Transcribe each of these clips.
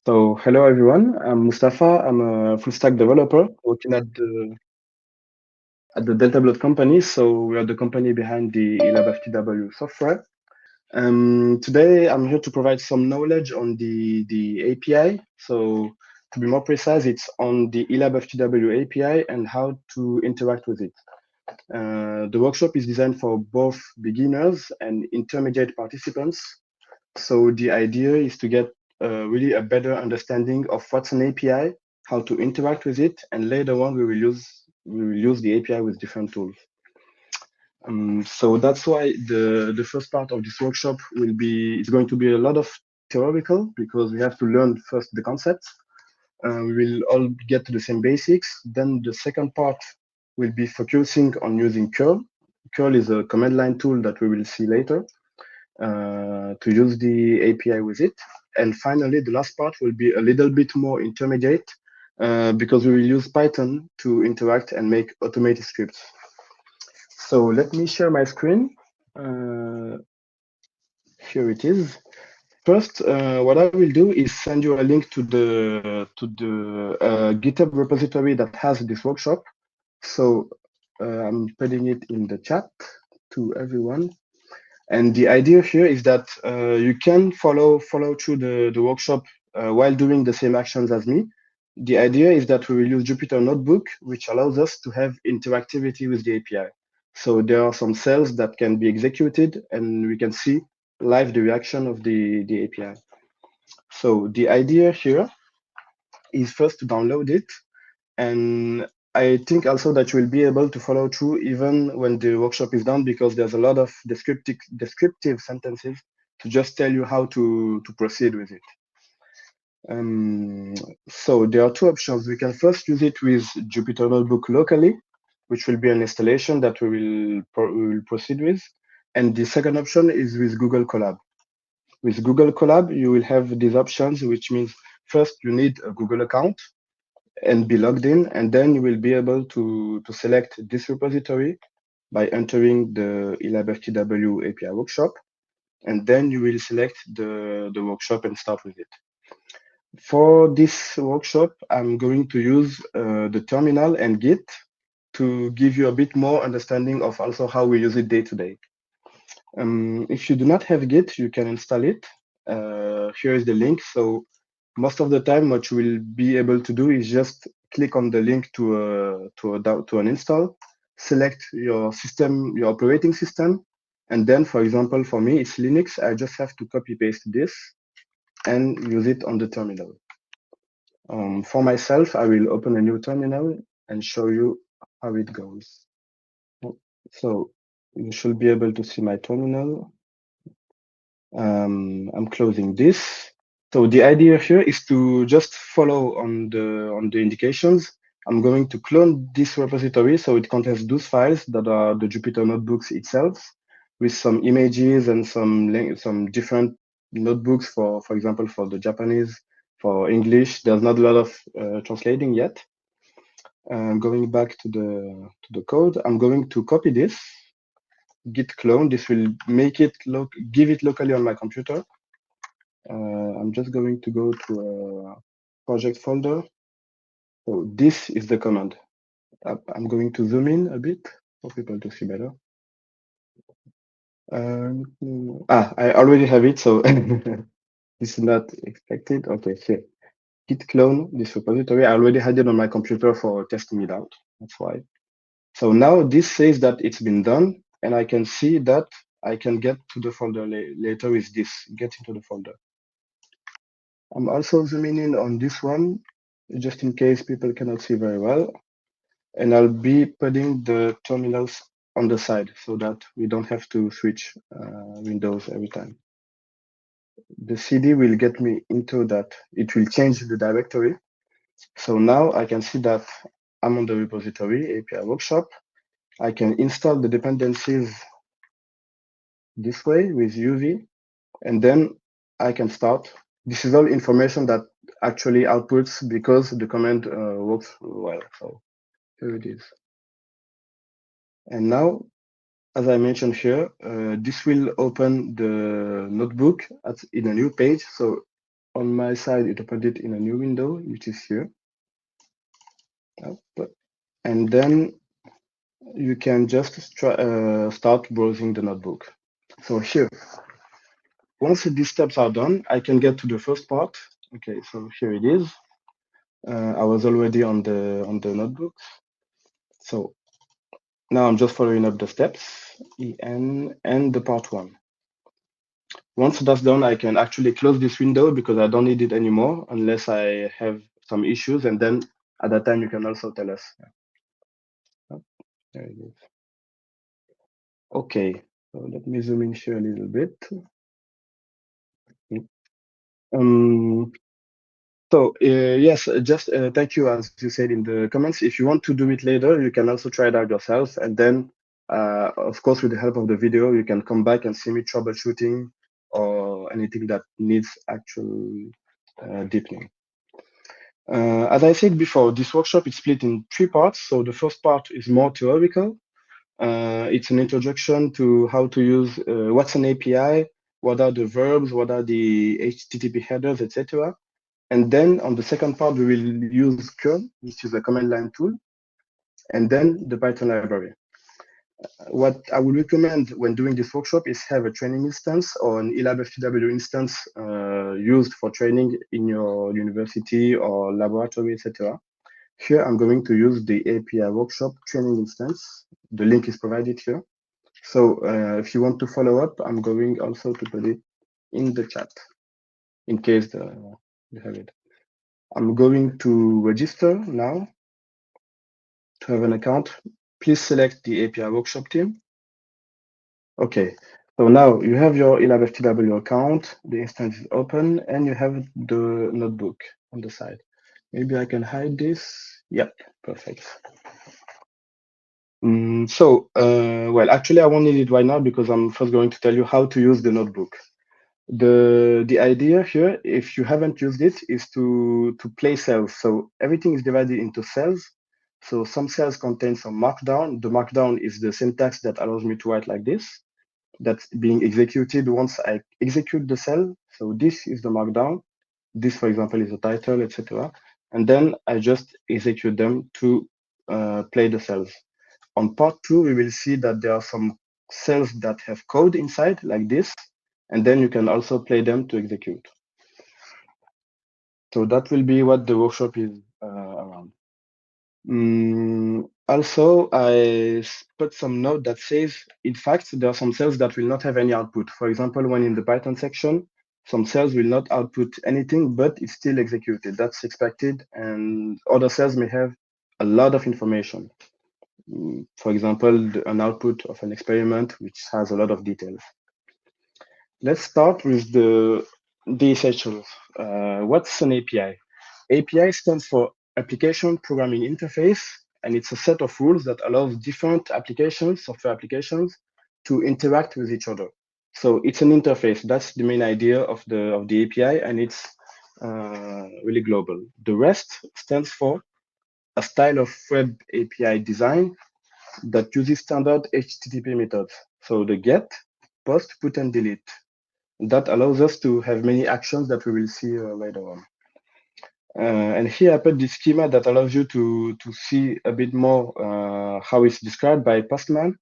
So hello everyone, I'm Mustafa. I'm a full stack developer working at the Delta Blood company. So we are the company behind the eLabFTW software. Today I'm here to provide some knowledge on the API. So to be more precise, it's on the eLabFTW API and how to interact with it. The workshop is designed for both beginners and intermediate participants. So the idea is to get really a better understanding of what's an API, how to interact with it, and later on we will use the API with different tools. So that's why the first part of this workshop it's going to be a lot of theoretical because we have to learn first the concepts. We will all get to the same basics. Then the second part will be focusing on using curl. Curl is a command line tool that we will see later to use the API with it. And finally, the last part will be a little bit more intermediate because we will use Python to interact and make automated scripts. So let me share my screen. Uh, Here it is. First, what I will do is send you a link to the GitHub repository that has this workshop. So I'm putting it in the chat to everyone. And the idea here is that you can follow through the workshop while doing the same actions as me. The idea is that we will use Jupyter Notebook, which allows us to have interactivity with the API. So there are some cells that can be executed, and we can see live the reaction of the API. So the idea here is first to download it, and I think also that you will be able to follow through even when the workshop is done because there's a lot of descriptive sentences to just tell you how to proceed with it. So there are two options. We can first use it with Jupyter Notebook locally, which will be an installation that we will proceed with. And the second option is with Google Colab. With Google Colab, you will have these options, which means first you need a Google account and be logged in, and then you will be able to select this repository by entering the eLabFTW API workshop, and then you will select the workshop and start with it. For this workshop, I'm going to use the terminal and Git to give you a bit more understanding of also how we use it day to day. If you do not have Git, you can install it. Here is the link. So most of the time, what you will be able to do is just click on the link to an install, select your system, your operating system, and then, for example, for me, it's Linux. I just have to copy paste this and use it on the terminal. For myself, I will open a new terminal and show you how it goes. So you should be able to see my terminal. I'm closing this. So the idea here is to just follow on the indications. I'm going to clone this repository so it contains those files that are the Jupyter notebooks itself, with some images and some different notebooks for example, for the Japanese, for English. There's not a lot of translating yet. Going back to the code, I'm going to copy this, git clone. This will give it locally on my computer. I'm just going to go to a project folder. So this is the command. I'm going to zoom in a bit for people to see better. I already have it, so this is not expected. Okay, here. Git clone this repository. I already had it on my computer for testing it out. That's why. So now this says that it's been done, and I can see that I can get to the folder later with this, get into the folder. I'm also zooming in on this one, just in case people cannot see very well. And I'll be putting the terminals on the side so that we don't have to switch windows every time. The CD will get me into that. It will change the directory. So now I can see that I'm on the repository, API workshop. I can install the dependencies this way with UV, and then I can start. This is all information that actually outputs because the command works well. So here it is. And now, as I mentioned here, this will open the notebook in a new page. So on my side, it opened it in a new window, which is here. And then you can just start browsing the notebook. So here, once these steps are done, I can get to the first part. Okay, so here it is. I was already on the notebook. So now I'm just following up the steps, EN, and the part 1. Once that's done, I can actually close this window because I don't need it anymore unless I have some issues. And then at that time, you can also tell us. Oh, there it is. Okay, so let me zoom in here a little bit. So yes, just thank you, as you said in the comments. If you want to do it later, you can also try it out yourself. And then, of course, with the help of the video, you can come back and see me troubleshooting or anything that needs actual deepening. As I said before, this workshop is split in 3 parts. So the first part is more theoretical. It's an introduction to how to use what's an API, what are the verbs, what are the HTTP headers, etc. And then on the second part, we will use curl, which is a command line tool, and then the Python library. What I would recommend when doing this workshop is have a training instance or an eLabFTW instance used for training in your university or laboratory, etc. Here, I'm going to use the API workshop training instance. The link is provided here. So if you want to follow up, I'm going also to put it in the chat in case you have it. I'm going to register now to have an account. Please select the API workshop team. Okay, so now you have your eLabFTW account, the instance is open, and you have the notebook on the side. Maybe I can hide this. Yep, perfect. Well, actually, I won't need it right now because I'm first going to tell you how to use the notebook. The idea here, if you haven't used it, is to play cells. So everything is divided into cells. So some cells contain some markdown. The markdown is the syntax that allows me to write like this. That's being executed once I execute the cell. So this is the markdown. This, for example, is the title, etc. And then I just execute them to play the cells. On part 2, we will see that there are some cells that have code inside, like this, and then you can also play them to execute. So that will be what the workshop is around. Also, I put some note that says, in fact, there are some cells that will not have any output. For example, when in the Python section, some cells will not output anything, but it's still executed. That's expected, and other cells may have a lot of information. For example, an output of an experiment, which has a lot of details. Let's start with the essentials. What's an API? API stands for Application Programming Interface, and it's a set of rules that allows different applications, software applications, to interact with each other. So it's an interface. That's the main idea of the API, and it's really global. The rest stands for a style of web API design that uses standard HTTP methods. So the get, post, put, and delete. That allows us to have many actions that we will see later on. And here I put the schema that allows you to see a bit more how it's described by Postman.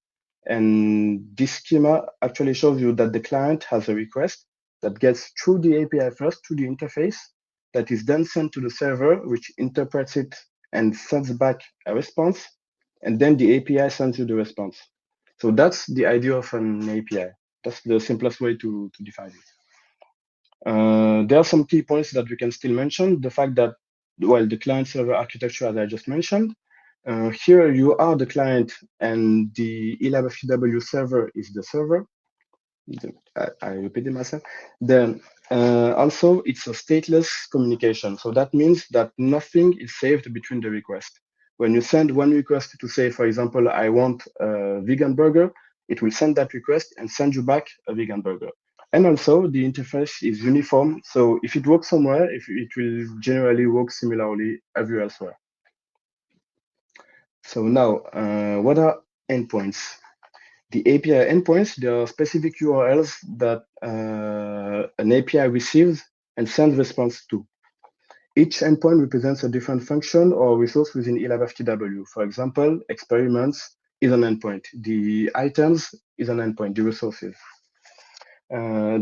And this schema actually shows you that the client has a request that gets through the API first, through the interface, that is then sent to the server, which interprets it and sends back a response. And then the API sends you the response. So that's the idea of an API. That's the simplest way to define it. There are some key points that we can still mention. The fact that, well, the client-server architecture, as I just mentioned, here you are the client and the eLabFTW server is the server. I repeated myself. Then also it's a stateless communication. So that means that nothing is saved between the requests. When you send one request to say, for example, I want a vegan burger, it will send that request and send you back a vegan burger. And also the interface is uniform. So if it works somewhere, it will generally work similarly everywhere elsewhere. So now, what are endpoints? The API endpoints, there are specific URLs that an API receives and send response to. Each endpoint represents a different function or resource within eLabFTW. For example, experiments is an endpoint. The items is an endpoint, the resources.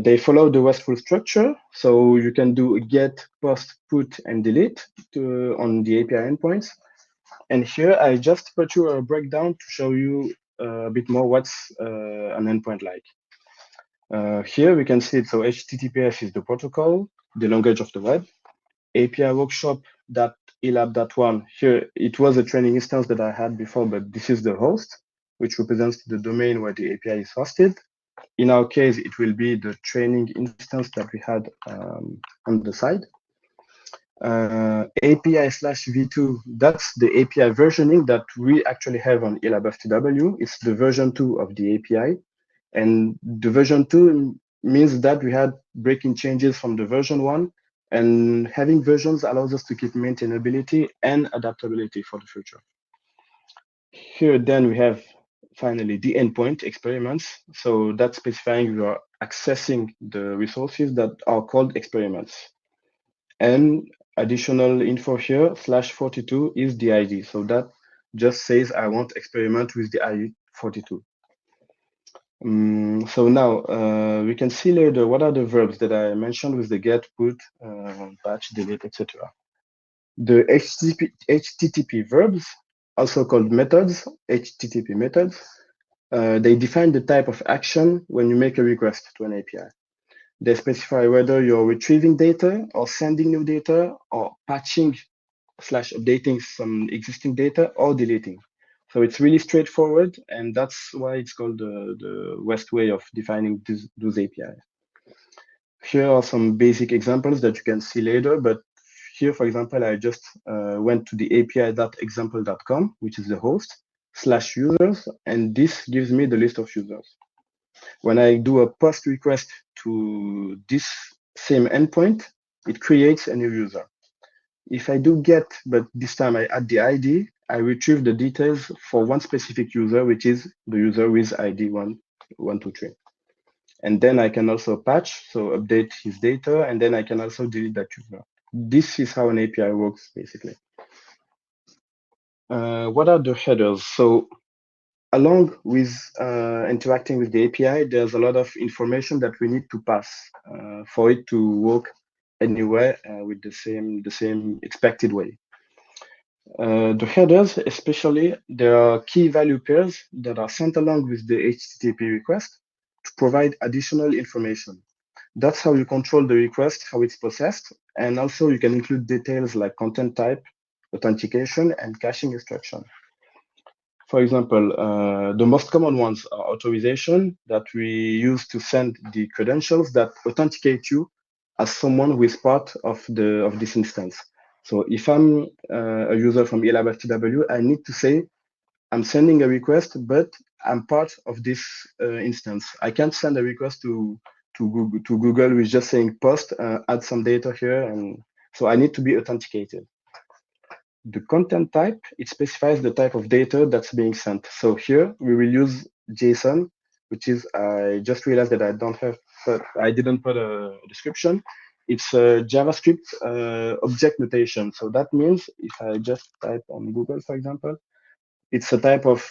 They follow the RESTful structure, so you can do get, post, put, and delete on the API endpoints. And here I just put you a breakdown to show you a bit more what's an endpoint like. Here we can see it. So HTTPS is the protocol, the language of the web. API workshop.elab.1. Here it was a training instance that I had before, but this is the host, which represents the domain where the API is hosted. In our case, it will be the training instance that we had on the side. API/v2, that's the API versioning that we actually have on eLabFTW. It's the version 2 of the API. And the version 2 means that we had breaking changes from the version 1, and having versions allows us to keep maintainability and adaptability for the future. Here then we have finally the endpoint experiments. So that's specifying we are accessing the resources that are called experiments. And additional info here, /42 is the ID. So that just says I want experiment with the ID 42. So now we can see later what are the verbs that I mentioned with the get, put, patch, delete, etc. The HTTP verbs, also called methods, HTTP methods, they define the type of action when you make a request to an API. They specify whether you're retrieving data or sending new data or patching/updating some existing data or deleting. So it's really straightforward, and that's why it's called the West way of defining those APIs. Here are some basic examples that you can see later, but here, for example, I just went to the api.example.com, which is the host, /users, and this gives me the list of users. When I do a post request to this same endpoint, it creates a new user. If I do get, but this time I add the ID, I retrieve the details for one specific user, which is the user with ID 123. And then I can also patch, so update his data, and then I can also delete that user. This is how an API works, basically. What are the headers? So along with interacting with the API, there's a lot of information that we need to pass for it to work anywhere with the same expected way. The headers, especially, there are key value pairs that are sent along with the HTTP request to provide additional information. That's how you control the request, how it's processed, and also you can include details like content type, authentication, and caching instruction. For example, the most common ones are authorization that we use to send the credentials that authenticate you as someone who is part of this instance. So if I'm a user from eLabFTW, I need to say I'm sending a request, but I'm part of this instance. I can't send a request to Google with just saying post, add some data here, and so I need to be authenticated. The content type, it specifies the type of data that's being sent. So here we will use JSON, which is, I just realized that I didn't put a description. It's a JavaScript object notation. So that means if I just type on Google, for example, it's a type of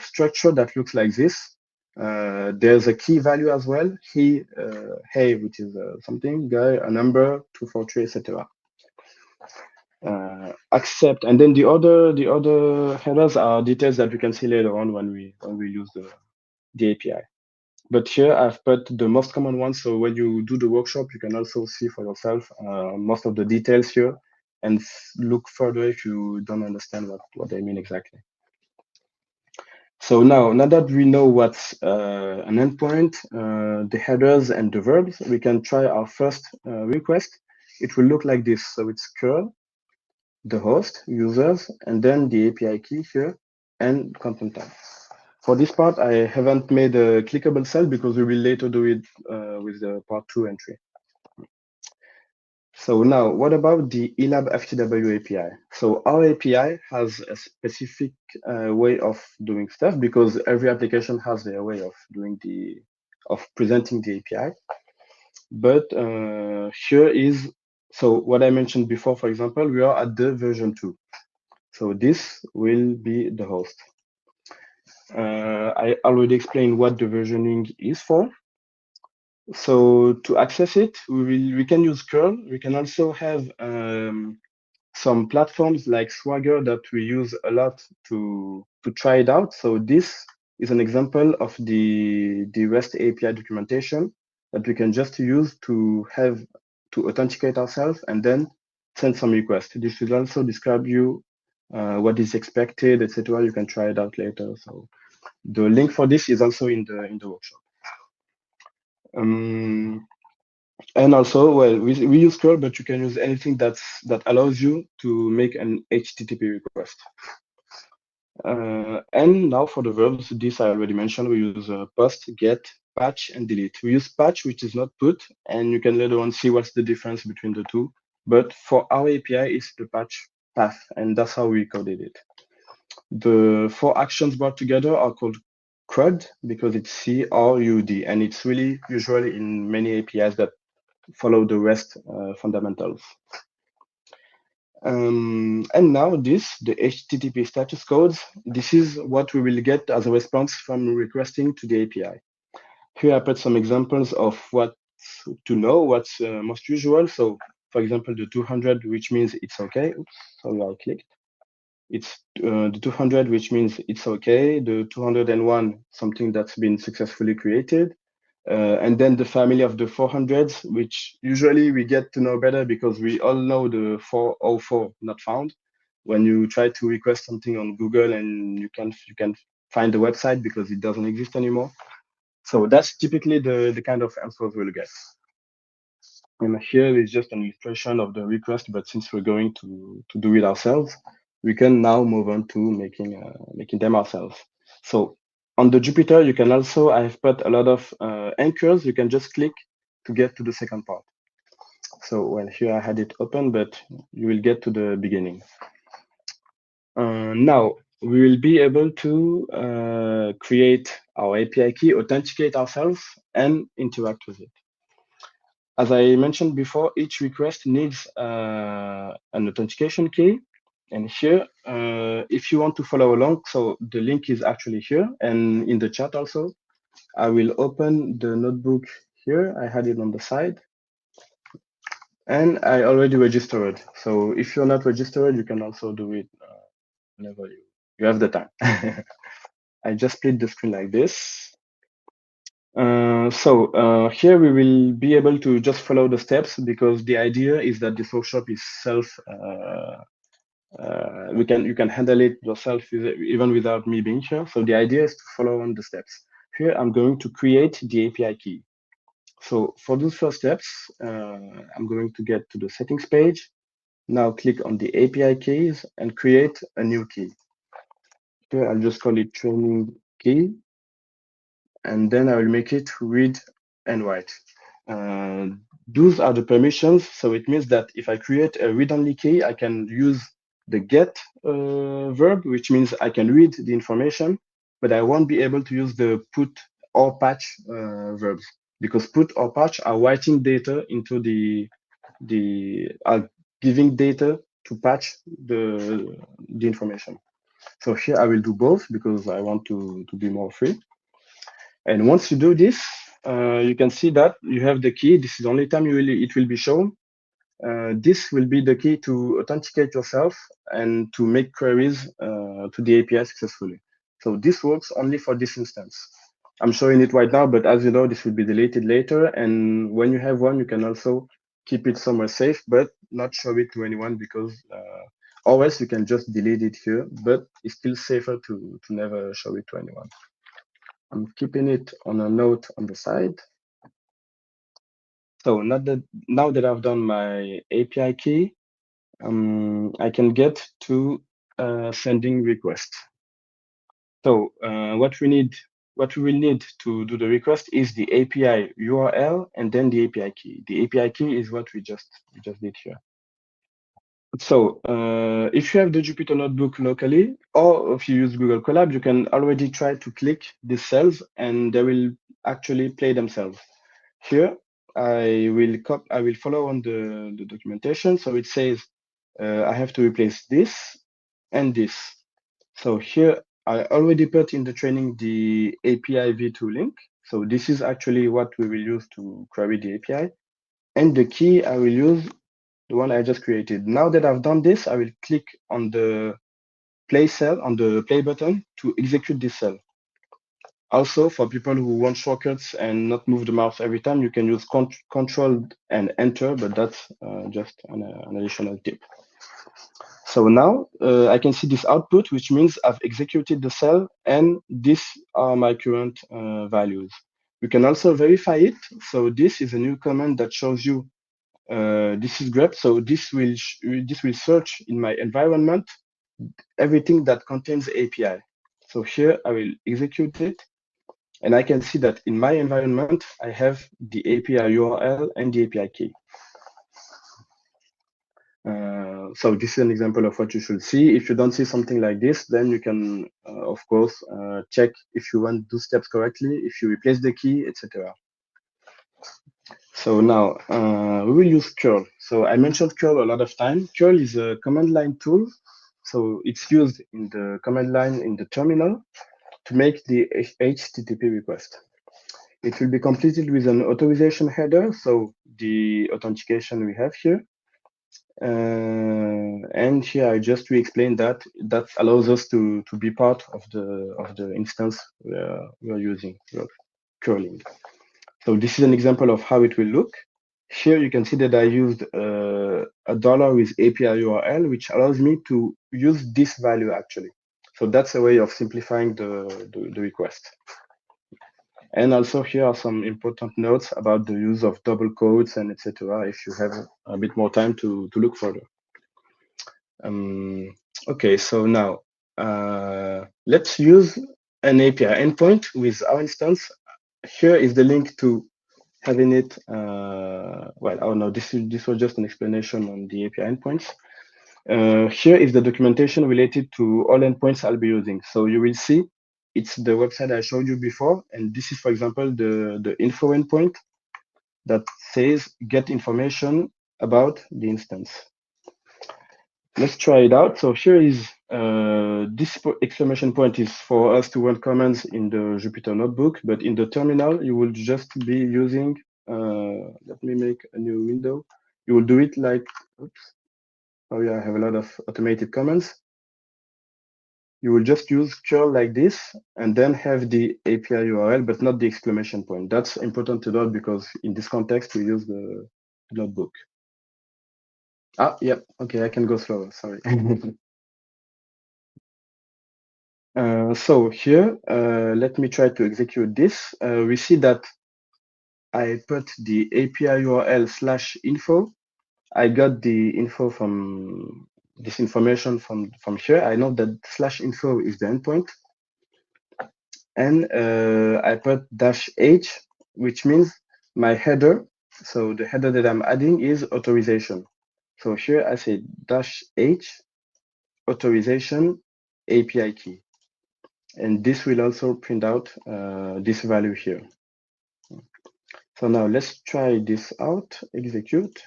structure that looks like this. There's a key value as well. Hey, which is something, guy, a number, 243, etc. Accept, and then the other headers are details that we can see later on when we use the API. But here I've put the most common ones, so when you do the workshop, you can also see for yourself most of the details here, and look further if you don't understand what they mean exactly. So now that we know what's an endpoint, the headers and the verbs, we can try our first request. It will look like this. So it's curl, the host, users, and then the API key here, and content type. For this part, I haven't made a clickable cell because we will later do it with the part 2 and 3. So now, what about the eLabFTW API? So our API has a specific way of doing stuff because every application has their way of presenting the API. But here is, so what I mentioned before, for example, we are at the version 2. So this will be the host. I already explained what the versioning is for. So to access it, we can use curl. We can also have some platforms like Swagger that we use a lot to try it out. So this is an example of the REST API documentation that we can just use to authenticate ourselves and then send some requests. This will also describe you what is expected, etc. You can try it out later. So the link for this is also in the workshop. And also, well, we use curl, but you can use anything that allows you to make an HTTP request. And now for the verbs, this I already mentioned, we use post, get, patch, and delete. We use patch, which is not put, and you can later on see what's the difference between the two. But for our API, it's the patch path, and that's how we coded it. The 4 actions brought together are called CRUD because it's C-R-U-D, and it's really usually in many APIs that follow the REST fundamentals. And now the HTTP status codes, this is what we will get as a response from requesting to the API. Here I put some examples of what to know, what's most usual. So for example, the 200, which means it's okay. Oops, sorry, I clicked. It's the 200, which means it's okay. The 201, something that's been successfully created. And then the family of the 400s, which usually we get to know better because we all know the 404 not found. When you try to request something on Google and you can find the website because it doesn't exist anymore. So that's typically the kind of answers we'll get. And here is just an illustration of the request, but since we're going to do it ourselves, we can now move on to making them ourselves. So on the Jupyter, you can also, I've put a lot of anchors. You can just click to get to the second part. So well, here I had it open, but you will get to the beginning. Now we will be able to create our API key, authenticate ourselves, and interact with it. As I mentioned before, each request needs an authentication key. And here, if you want to follow along, so the link is actually here and in the chat also. I will open the notebook here. I had it on the side. And I already registered. So if you're not registered, you can also do it whenever you have the time. I just split the screen like this. So here we will be able to just follow the steps because the idea is that this workshop is you can handle it yourself even without me being here. So the idea is to follow on the steps. Here I'm going to create the API key. So for those first steps, I'm going to get to the settings page. Now click on the API keys and create a new key. Here I'll just call it training key. And then I will make it read and write. Those are the permissions. So it means that if I create a read-only key, I can use the get verb, which means I can read the information, but I won't be able to use the put or patch verbs because put or patch are writing data into are giving data to patch the information. So here I will do both because I want to be more free. And once you do this, you can see that you have the key. This is the only time it will be shown. This will be the key to authenticate yourself and to make queries to the API successfully. So this works only for this instance. I'm showing it right now, but as you know, this will be deleted later. And when you have one, you can also keep it somewhere safe, but not show it to anyone because always you can just delete it here, but it's still safer to never show it to anyone. I'm keeping it on a note on the side. So now that I've done my API key, I can get to sending request. So what we will need to do the request is the API URL and then the API key. The API key is what we just did here. So if you have the Jupyter notebook locally, or if you use Google Colab, you can already try to click these cells and they will actually play themselves. Here, I will follow on the documentation. So it says I have to replace this and this. So here I already put in the training the API v2 link. So this is actually what we will use to query the API. And the key I will use the one I just created. Now that I've done this, I will click on the play cell, on the play button to execute this cell. Also, for people who want shortcuts and not move the mouse every time, you can use Control and Enter, but that's just an additional tip. So now I can see this output, which means I've executed the cell, and these are my current values. You can also verify it. So this is a new command that shows you this is grep. So this will search in my environment everything that contains API. So here I will execute it. And I can see that in my environment, I have the API URL and the API key. So this is an example of what you should see. If you don't see something like this, then you can, of course, check if you want to do steps correctly, if you replace the key, etc. So now we will use curl. So I mentioned curl a lot of time. Curl is a command line tool. So it's used in the command line in the terminal to make the HTTP request. It will be completed with an authorization header, so the authentication we have here. And here I just re-explain that allows us to be part of the instance we are using, we are curling. So this is an example of how it will look. Here you can see that I used a dollar with API URL, which allows me to use this value actually. So that's a way of simplifying the request. And also here are some important notes about the use of double quotes and etc. if you have a bit more time to look further. Okay, so now let's use an API endpoint with our instance. Here is the link to having it. Well, oh no, this was just an explanation on the API endpoints. Here is the documentation related to all endpoints I'll be using. So you will see it's the website I showed you before. And this is, for example, the info endpoint that says get information about the instance. Let's try it out. So here is this exclamation point is for us to run commands in the Jupyter notebook, but in the terminal, you will just be using, let me make a new window. You will do it like, oops. Oh yeah, I have a lot of automated commands. You will just use curl like this and then have the API URL, but not the exclamation point. That's important to note because in this context, we use the notebook. Ah, yep. Okay, I can go slower. Sorry. So here, let me try to execute this. We see that I put the API URL /info. I got the info from this information from here. I know that /info is the endpoint. And I put -h, which means my header. So the header that I'm adding is authorization. So here I say -h authorization API key. And this will also print out this value here. So now let's try this out, execute.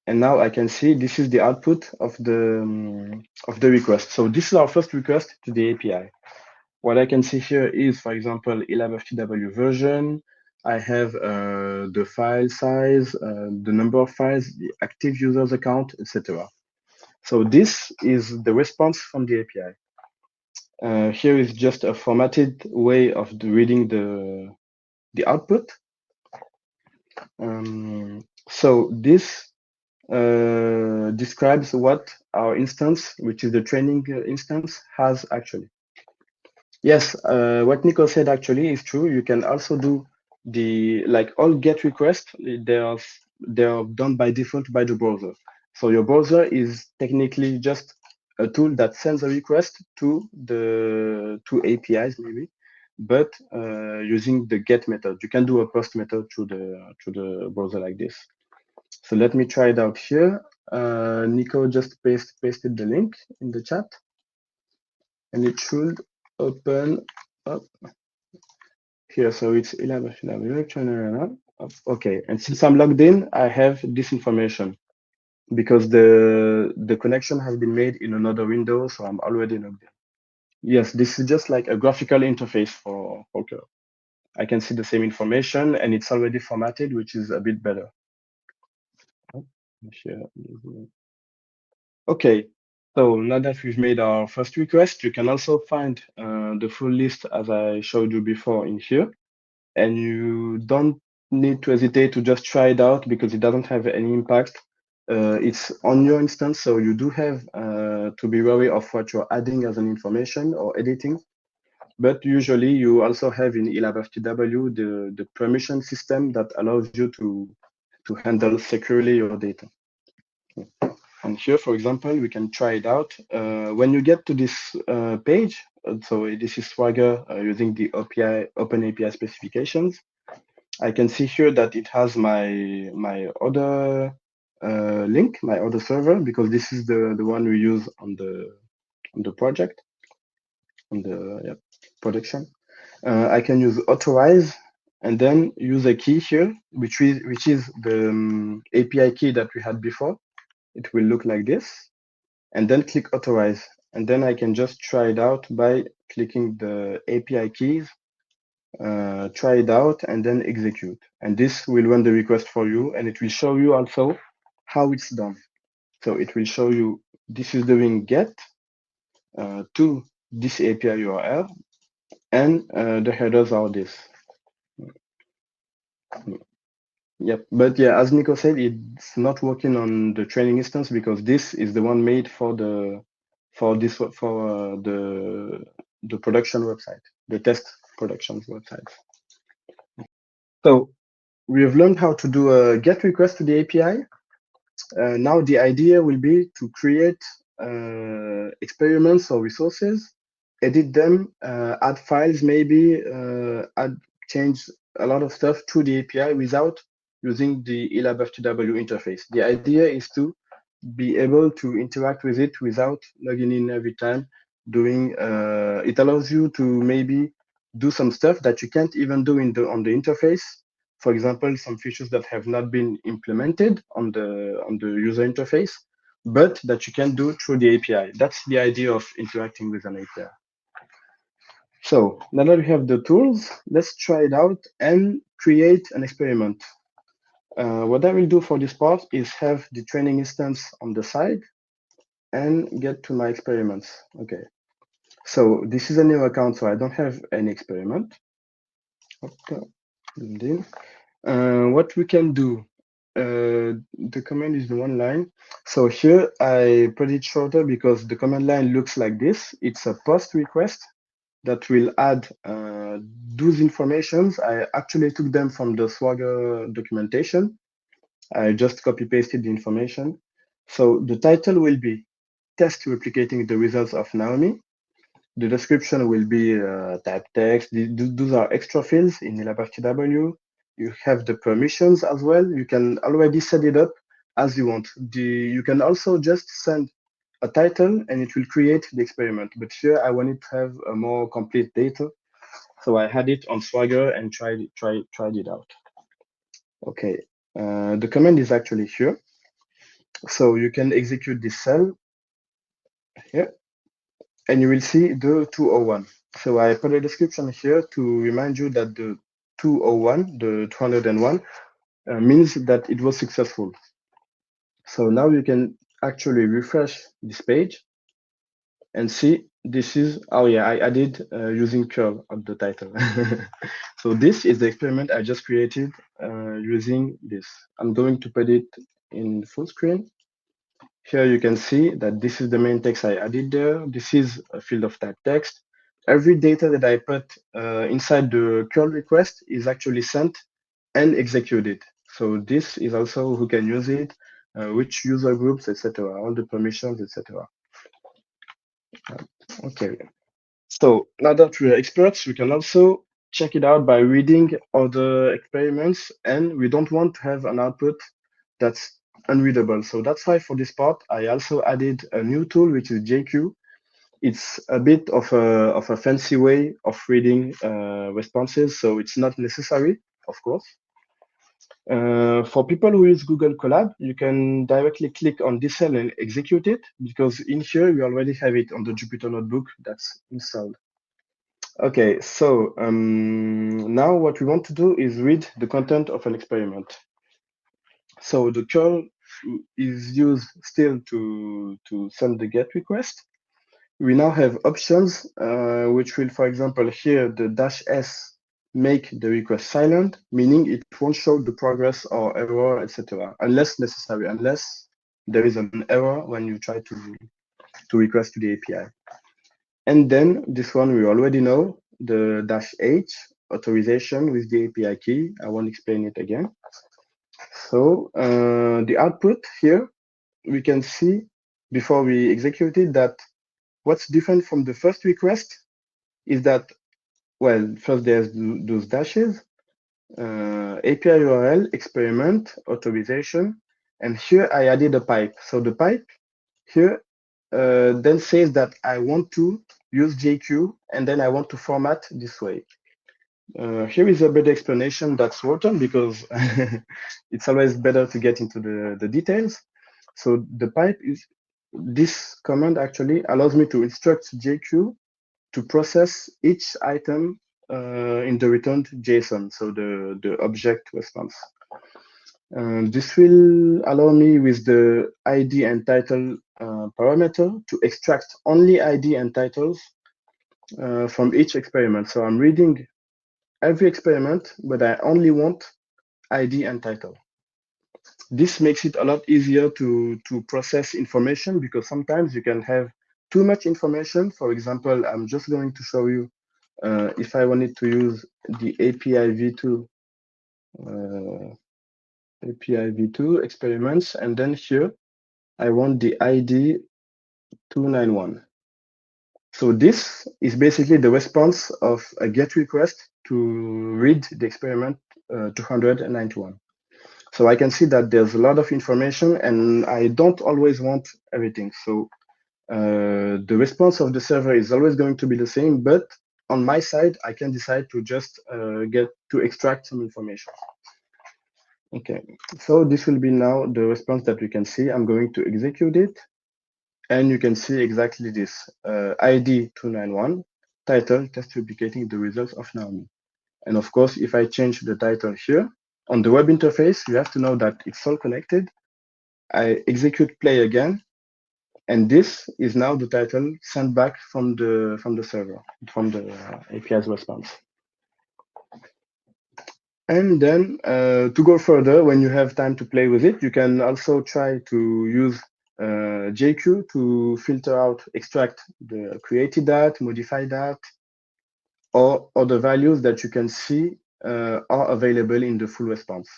And now I can see this is the output of the request. So this is our first request to the API. What I can see here is, for example, eLabFTW version. I have the file size, the number of files, the active users account, etc. So this is the response from the API. Here is just a formatted way of reading the output. So this describes what our instance, which is the training instance, has actually. Yes, what Nico said actually is true. You can also do like all GET requests, they are done by default by the browser. So your browser is technically just a tool that sends a request to two APIs maybe, but using the GET method. You can do a POST method through the browser like this. So let me try it out here. Nico just pasted the link in the chat, and it should open up here. So it's eLabFTW. Okay, and since I'm logged in, I have this information because the connection has been made in another window, so I'm already logged in. Yes, this is just like a graphical interface for curl. I can see the same information and it's already formatted, which is a bit better. Okay, so now that we've made our first request, you can also find the full list as I showed you before in here. And you don't need to hesitate to just try it out because it doesn't have any impact. It's on your instance, so you do have to be wary of what you're adding as an information or editing. But usually you also have in eLabFTW the permission system that allows you to handle securely your data. And here, for example, we can try it out. When you get to this page, so this is Swagger using the Open API specifications. I can see here that it has my other link, my other server, because this is the one we use on the project, on the production. I can use authorize and then use a key here, which is the API key that we had before. It will look like this, and then click authorize, and then I can just try it out by clicking the API keys. Try it out and then execute. And this will run the request for you and it will show you also how it's done. So it will show you this is doing get to this API URL and the headers are this. Yep, but yeah, as Nico said, it's not working on the training instance because this is the one made for the production website, the test production website. So we have learned how to do a GET request to the API. Now the idea will be to create experiments or resources, edit them, add files, maybe change a lot of stuff to the API without using the eLabFTW interface. The idea is to be able to interact with it without logging in every time. It allows you to maybe do some stuff that you can't even do on the interface. For example, some features that have not been implemented on the user interface, but that you can do through the API. That's the idea of interacting with an API. So now that we have the tools, let's try it out and create an experiment. What I will do for this part is have the training instance on the side and get to my experiments. Okay, so this is a new account, so I don't have any experiment. Okay. What we can do, the command is the one line. So here I put it shorter because the command line looks like this. It's a post request that will add those informations. I actually took them from the Swagger documentation. I just copy pasted the information. So the title will be test replicating the results of Naomi. The description will be type text. Those are extra fields in eLabFTW. You have the permissions as well. You can already set it up as you want. You can also just send a title and it will create the experiment. But here I wanted to have a more complete data. So I had it on Swagger and tried it out. Okay, the command is actually here. So you can execute this cell here and you will see the 201. So I put a description here to remind you that the 201, the 201, means that it was successful. So now you can actually refresh this page and see this is, oh yeah, I added using curl at the title. So this is the experiment I just created using this. I'm going to put it in full screen. Here you can see that this is the main text I added there. This is a field of type text. Every data that I put inside the curl request is actually sent and executed. So this is also who can use it, which user groups, etc., all the permissions, etc. Okay. So now that we're experts, we can also check it out by reading other experiments, and we don't want to have an output that's unreadable. So that's why for this part, I also added a new tool, which is JQ. It's a bit of a fancy way of reading responses, so it's not necessary, of course. For people who use Google Colab, you can directly click on this cell and execute it, because in here we already have it on the Jupyter notebook that's installed. Okay, so now what we want to do is read the content of an experiment. So the curl is used still to send the GET request. We now have options, which will, for example, here the -s make the request silent, meaning it won't show the progress or error, etc., unless necessary, unless there is an error when you try to request to the API. And then this one we already know, the -h authorization with the API key. I won't explain it again. So the output here, we can see before we execute it that what's different from the first request is that, well, first there's those dashes, API URL, experiment, authorization, and here I added a pipe. So the pipe here then says that I want to use JQ and then I want to format this way. Here is a better explanation that's written, because it's always better to get into the details. So the pipe is, this command actually allows me to instruct JQ to process each item in the returned JSON, so the object response. This will allow me with the ID and title parameter to extract only ID and titles from each experiment. So I'm reading every experiment, but I only want ID and title. This makes it a lot easier to process information, because sometimes you can have too much information. For example, I'm just going to show you if I wanted to use the API v2 experiments, and then here I want the ID 291. So this is basically the response of a GET request to read the experiment 291. So I can see that there's a lot of information and I don't always want everything. So the response of the server is always going to be the same, but on my side, I can decide to just get to extract some information. Okay, so this will be now the response that we can see. I'm going to execute it. And you can see exactly this, ID 291, title, test replicating the results of Naomi. And of course, if I change the title here, on the web interface, you have to know that it's all connected. I execute play again, and this is now the title sent back from the server, from the API's response. And then to go further, when you have time to play with it, you can also try to use JQ to filter out, extract the created that, modify that, or other values that you can see are available in the full response.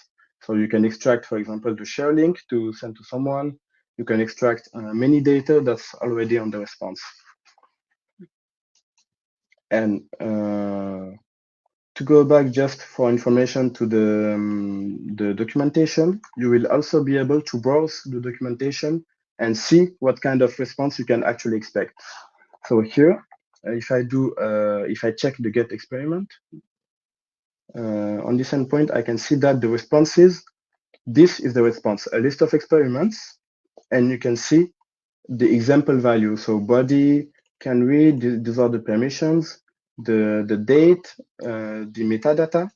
So you can extract, for example, the share link to send to someone. You can extract many data that's already on the response. And to go back just for information to the documentation, you will also be able to browse the documentation and see what kind of response you can actually expect. So here, if I check the GET experiment, on this endpoint, I can see that the response is, this is the response, a list of experiments, and you can see the example value. So body can read, these are the permissions, the date, the metadata,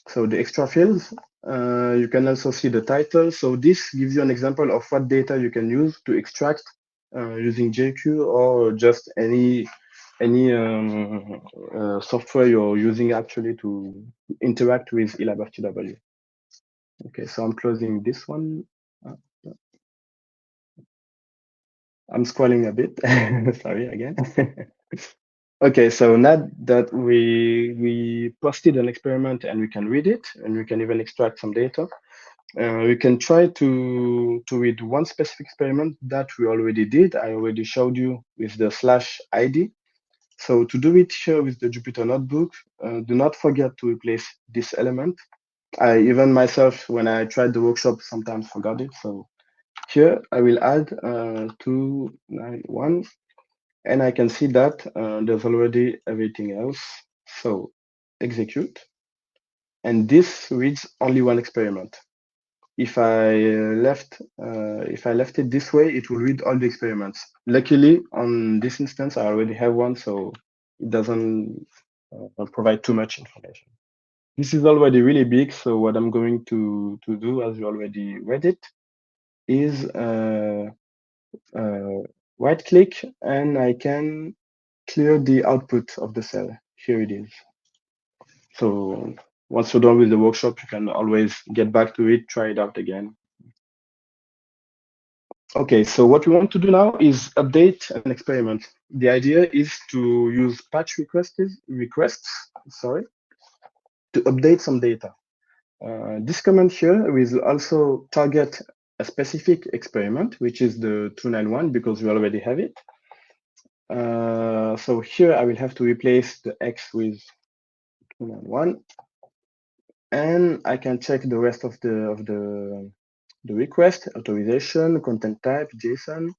so the extra fields. You can also see the title. So this gives you an example of what data you can use to extract using JQ or just any software you're using actually to interact with eLabFTW. Okay, so I'm closing this one. I'm scrolling a bit. Sorry again. Okay, so now that we posted an experiment and we can read it and we can even extract some data, we can try to read one specific experiment that we already did. I already showed you with the /ID. So to do it here with the Jupyter notebook, do not forget to replace this element. I even myself, when I tried the workshop, sometimes forgot it. So here I will add 291, and I can see that there's already everything else. So execute. and this reads only one experiment. If I left it this way, it will read all the experiments. Luckily, on this instance, I already have one, so it doesn't provide too much information. This is already really big, so what I'm going to do, as you already read it, is right click, and I can clear the output of the cell. Here it is. So once you're done with the workshop, you can always get back to it, try it out again. Okay, so what we want to do now is update an experiment. The idea is to use patch requests, to update some data. This command here will also target a specific experiment, which is the 291, because we already have it. So here I will have to replace the X with 291, and I can check the rest of the request, authorization, content type, JSON,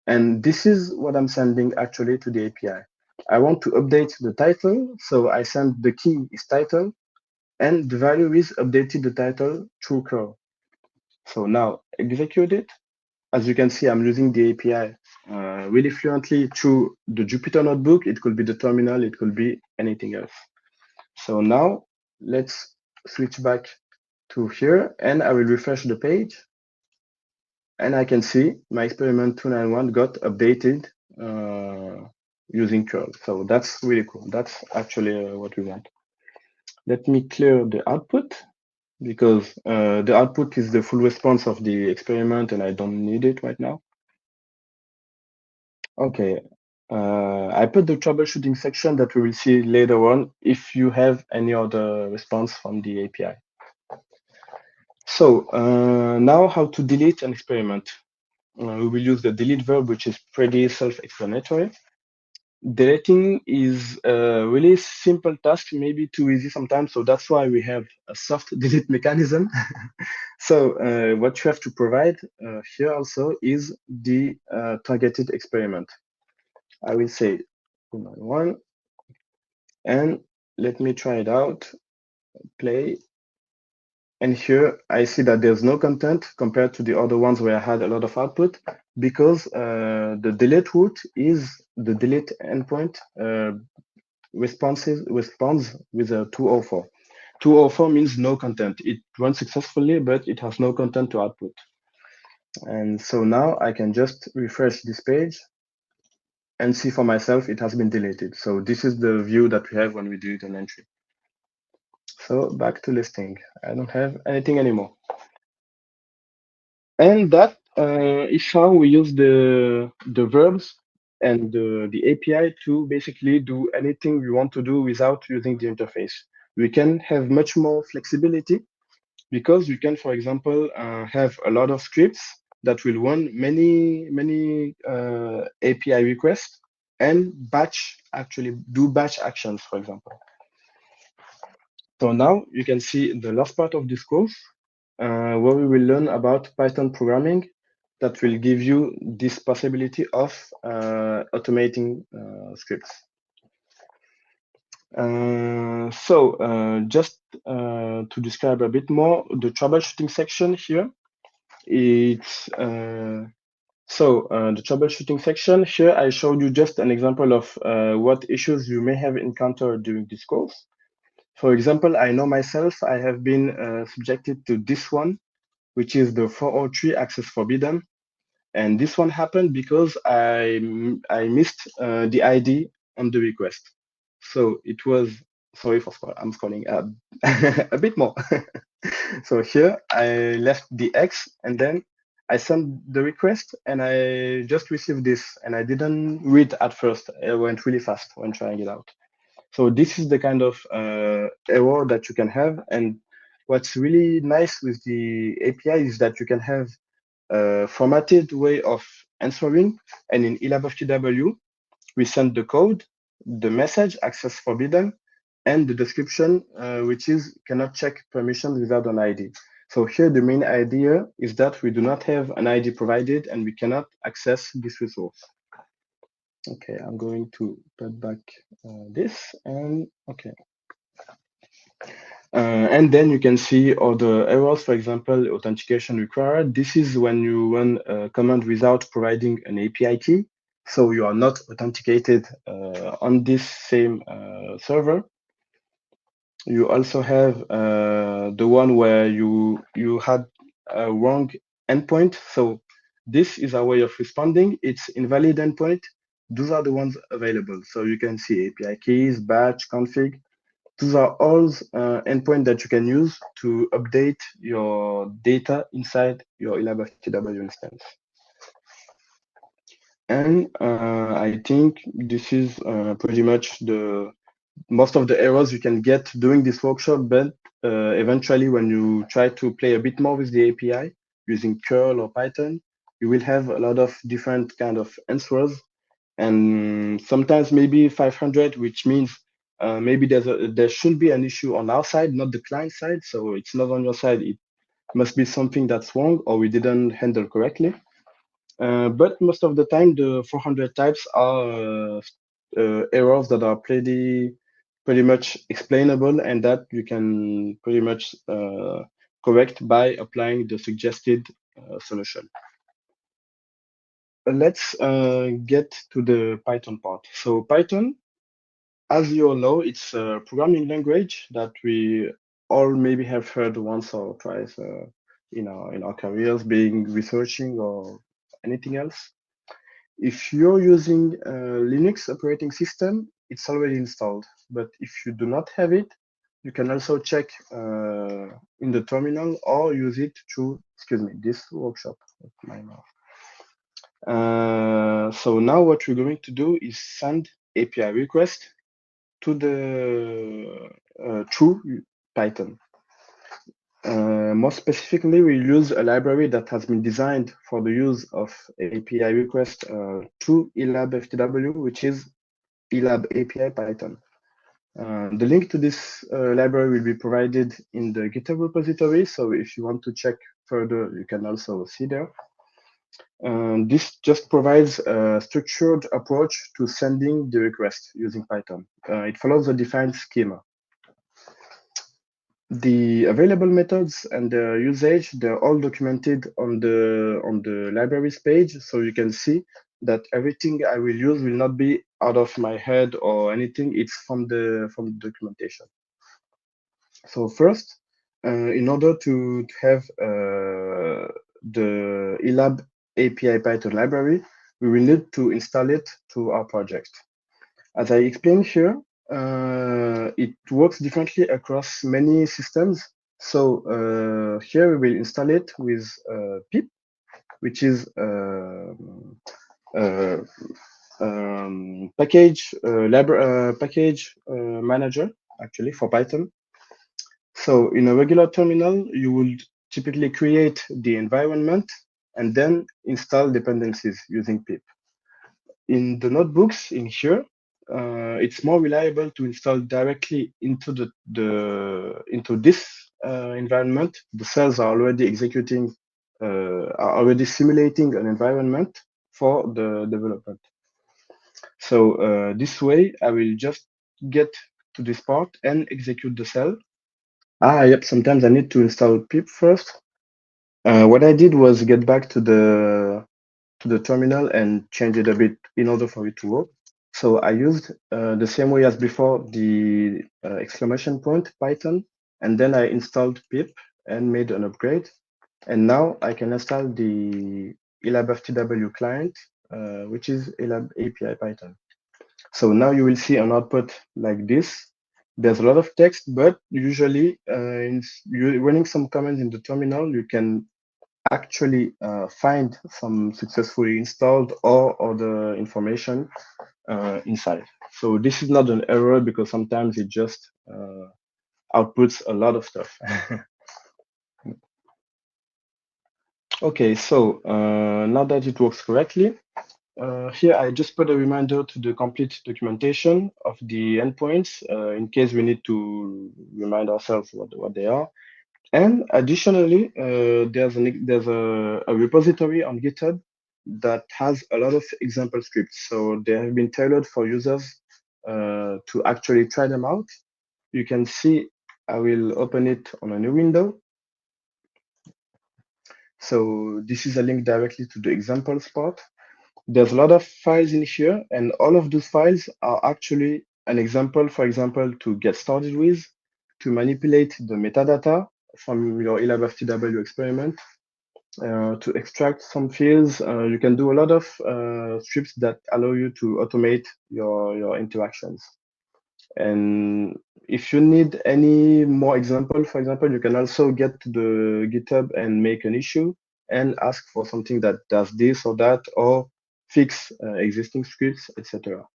and this is what I'm sending actually to the API. I want to update the title, so I send the key is title, and the value is updated the title through curl. So now execute it. As you can see, I'm using the API really fluently through the Jupyter notebook. It could be the terminal, it could be anything else. So now let's switch back to here, and I will refresh the page, and I can see my experiment 291 got updated using curl. So that's really cool. That's actually what we want. Let me clear the output, because the output is the full response of the experiment, and I don't need it right now. Okay, I put the troubleshooting section that we will see later on if you have any other response from the API. So now how to delete an experiment. We will use the delete verb, which is pretty self-explanatory. Deleting is a really simple task, maybe too easy sometimes, so that's why we have a soft delete mechanism. So what you have to provide here also is the targeted experiment. I will say 291, and let me try it out, play. And here I see that there's no content compared to the other ones where I had a lot of output, because the delete route is the delete endpoint responds with a 204. 204 means no content. It runs successfully, but it has no content to output. And so now I can just refresh this page and see for myself it has been deleted. So this is the view that we have when we delete an entry. So back to listing. I don't have anything anymore. And that is how we use the verbs and the API to basically do anything we want to do without using the interface. We can have much more flexibility, because we can, for example, have a lot of scripts that will run many API requests and do batch actions, for example. So now you can see the last part of this course, where we will learn about Python programming that will give you this possibility of automating scripts. Just to describe a bit more, the troubleshooting section here, it's the troubleshooting section here, I showed you just an example of what issues you may have encountered during this course. For example, I know myself, I have been subjected to this one, which is the 403 access forbidden. And this one happened because I missed the ID on the request. So it was, sorry for I'm scrolling a bit more. So here I left the X, and then I sent the request, and I just received this, and I didn't read at first. It went really fast when trying it out. So this is the kind of error that you can have. And what's really nice with the API is that you can have a formatted way of answering. And in eLabFTW, we send the code, the message, access forbidden, and the description, which is cannot check permissions without an ID. So here, the main idea is that we do not have an ID provided, and we cannot access this resource. Okay, I'm going to put back this, and okay. And then you can see other errors, for example, authentication required. This is when you run a command without providing an API key. So you are not authenticated on this same server. You also have the one where you had a wrong endpoint. So this is a way of responding. It's invalid endpoint. Those are the ones available. So you can see API keys, batch, config. Those are all endpoints that you can use to update your data inside your eLabFTW instance. And I think this is pretty much the most of the errors you can get during this workshop, but eventually when you try to play a bit more with the API using curl or Python, you will have a lot of different kind of answers, and sometimes maybe 500, which means maybe there should be an issue on our side, not the client side. So it's not on your side. It must be something that's wrong or we didn't handle correctly. But most of the time, the 400 types are errors that are pretty much explainable and that you can pretty much correct by applying the suggested solution. Let's get to the Python part. So Python, as you all know, it's a programming language that we all maybe have heard once or twice in our careers, being researching or anything else. If you're using a Linux operating system, it's already installed. But if you do not have it, you can also check in the terminal or use it through, excuse me, this workshop. So now what we're going to do is send API request to the through Python. More specifically, we use a library that has been designed for the use of API request to eLabFTW, which is eLab API Python. The link to this library will be provided in the GitHub repository. So if you want to check further, you can also see there. This just provides a structured approach to sending the request using Python. It follows a defined schema. The available methods and the usage, they're all documented on the libraries page, so you can see that everything I will use will not be out of my head or anything. It's from the documentation. So first, in order to have the eLab API Python library, we will need to install it to our project. As I explained here, it works differently across many systems. So here we will install it with pip, which is package manager actually for Python. So in a regular terminal, you would typically create the environment and then install dependencies using pip. In the notebooks in here, it's more reliable to install directly into into this environment. The cells are already executing, are already simulating an environment for the development. So this way, I will just get to this part and execute the cell. Yep, sometimes I need to install pip first. What I did was get back to the terminal and change it a bit in order for it to work. So I used the same way as before, the exclamation point Python, and then I installed pip and made an upgrade. And now I can install the eLabFTW client, which is eLab API Python. So now you will see an output like this. There's a lot of text, but usually running some commands in the terminal, you can actually find some successfully installed or other information inside. So this is not an error because sometimes it just outputs a lot of stuff. Okay, so now that it works correctly, here I just put a reminder to the complete documentation of the endpoints in case we need to remind ourselves what they are. And additionally, there's a repository on GitHub that has a lot of example scripts. So they have been tailored for users to actually try them out. You can see I will open it on a new window. So this is a link directly to the examples part. There's a lot of files in here, and all of those files are actually an example, for example, to get started with, to manipulate the metadata from your eLabFTW experiment, to extract some fields. You can do a lot of scripts that allow you to automate your interactions. And if you need any more example, for example, you can also get to the GitHub and make an issue and ask for something that does this or that, or fix existing scripts, etc.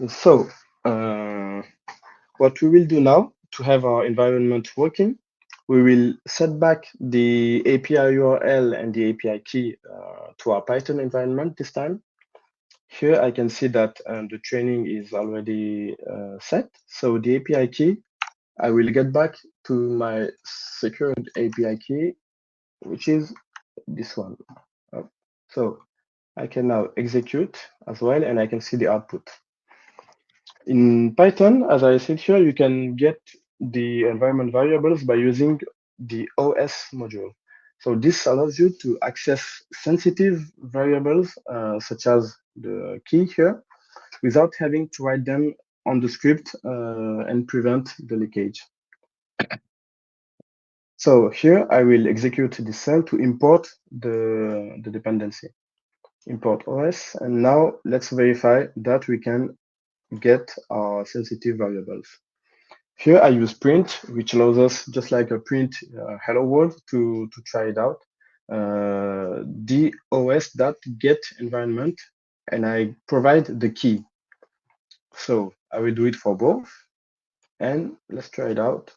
So what we will do now to have our environment working, we will set back the API URL and the API key to our Python environment this time. Here I can see that the training is already set. So the API key, I will get back to my secured API key, which is this one. So I can now execute as well, and I can see the output. In Python, as I said here, you can get the environment variables by using the OS module. So this allows you to access sensitive variables, such as the key here, without having to write them on the script and prevent the leakage. So here I will execute this cell to import the dependency. Import OS, and now let's verify that we can get our sensitive variables. Here I use print, which allows us, just like a print hello world, to try it out. The os.get environment, and I provide the key. So I will do it for both, and let's try it out.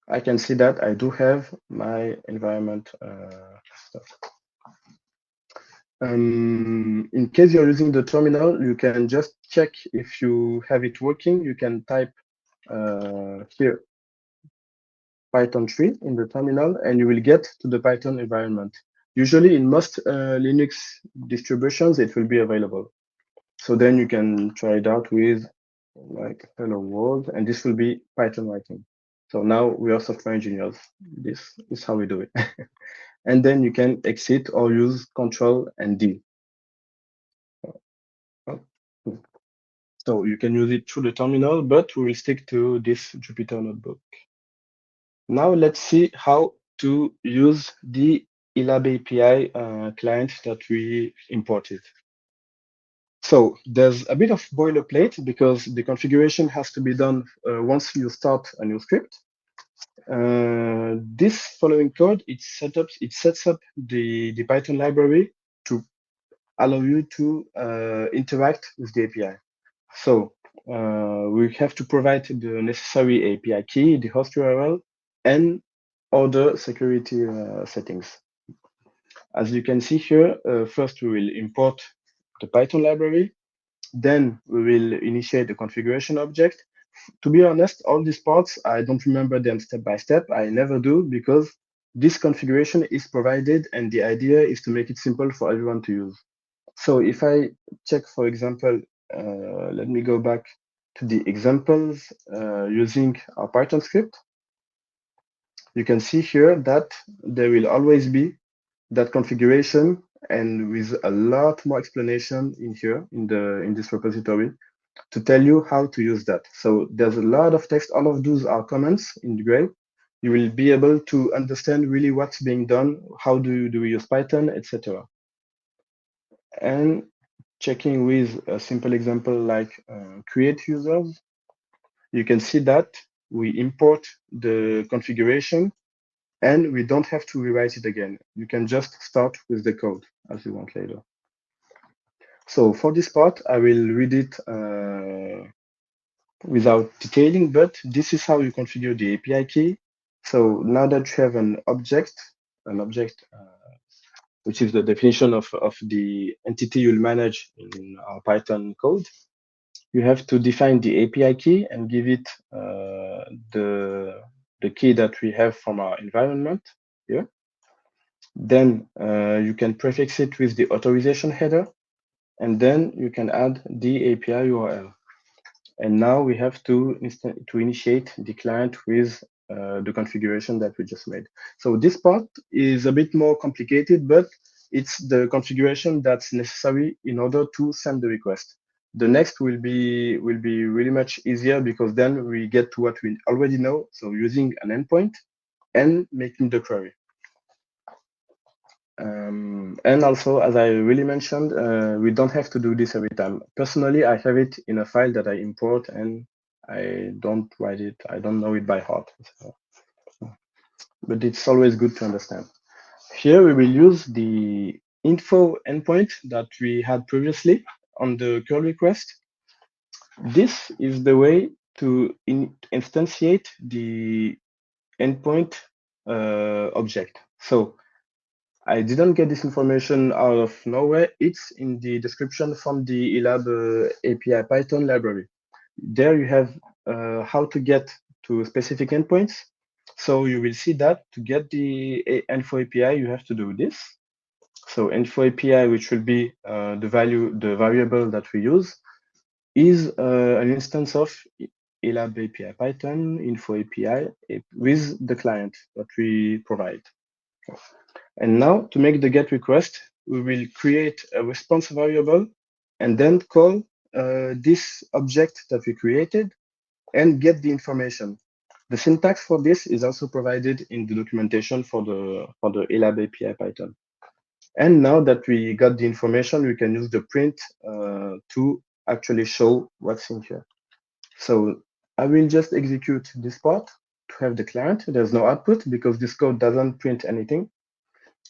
I can see that I do have my environment stuff. In case you're using the terminal, you can just check if you have it working. You can type here Python 3 in the terminal, and you will get to the Python environment. Usually in most Linux distributions, it will be available. So then you can try it out with like hello world, and this will be Python writing. So now we are software engineers. This is how we do it. And then you can exit or use Control and D. So you can use it through the terminal, but we will stick to this Jupyter notebook. Now let's see how to use the eLab API client that we imported. So there's a bit of boilerplate because the configuration has to be done once you start a new script. This following code, it sets up the Python library to allow you to interact with the API. So we have to provide the necessary API key, the host URL, and other security settings. As you can see here, first we will import the Python library. Then we will initiate the configuration object. To be honest, all these parts, I don't remember them step by step. I never do because this configuration is provided and the idea is to make it simple for everyone to use. So if I check, for example, let me go back to the examples using our Python script. You can see here that there will always be that configuration and with a lot more explanation in here in this repository to tell you how to use that. So there's a lot of text. All of those are comments in gray. You will be able to understand really what's being done, how do we use Python, etc. And checking with a simple example like create users, you can see that we import the configuration and we don't have to rewrite it again. You can just start with the code as you want later. So for this part, I will read it without detailing, but this is how you configure the API key. So now that you have an object, which is the definition of the entity you'll manage in our Python code, you have to define the API key and give it the key that we have from our environment here. Then you can prefix it with the authorization header, and then you can add the API URL. And now we have to initiate the client with the configuration that we just made. So this part is a bit more complicated, but it's the configuration that's necessary in order to send the request. The next will be really much easier because then we get to what we already know. So using an endpoint and making the query. And also, as I really mentioned, we don't have to do this every time. Personally, I have it in a file that I import and I don't write it. I don't know it by heart. But it's always good to understand. Here we will use the info endpoint that we had previously on the curl request. This is the way to instantiate the endpoint object. So I didn't get this information out of nowhere. It's in the description from the eLab API Python library. There you have how to get to specific endpoints. So you will see that to get the info API, you have to do this. So info API, which will be the variable that we use, is an instance of eLab API Python info API with the client that we provide. And now to make the GET request, we will create a response variable and then call this object that we created and get the information. The syntax for this is also provided in the documentation for the eLab API Python. And now that we got the information, we can use the print to actually show what's in here. So I will just execute this part to have the client. There's no output because this code doesn't print anything.